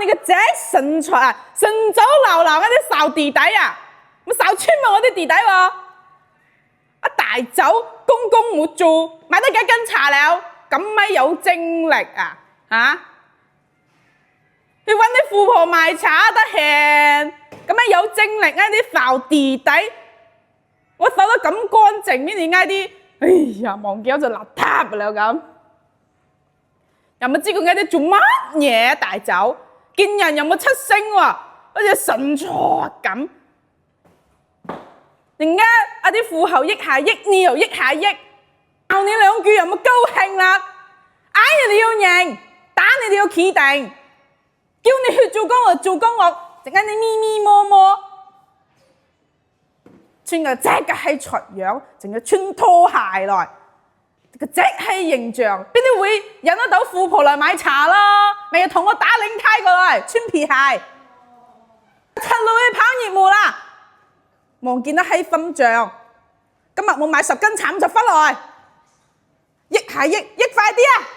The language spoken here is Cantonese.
你個仔身材啊，神走流流嗰啲掃地底啊，咪掃穿埋我啲地底喎！啊大走公公冇做，買得幾斤茶料，咁咪有精力啊？嚇！你揾啲富婆賣茶得閒，咁咪有精力嗌啲掃地底，我掃得咁乾淨，邊你嗌啲？哎呀，忘記咗就邋遢啦咁。又唔知佢嗌啲做乜嘢大走，見人又冇出聲喎，好似神錯咁。人家啊啲富後益下益，你又益下益，鬧你兩句又冇高興啦，嗌你哋要認，打你哋要企定，叫你去做工就做工樂，陣間你咪咪摸摸，穿個即係出樣，淨係穿拖鞋來。個即係形象，邊啲會引得到富婆嚟買茶啦？咪要同我打領呔過來，穿皮鞋，出路去跑業務啦！望見得閪分賬，今日冇買10斤橙就返來，益下益，益快啲啊！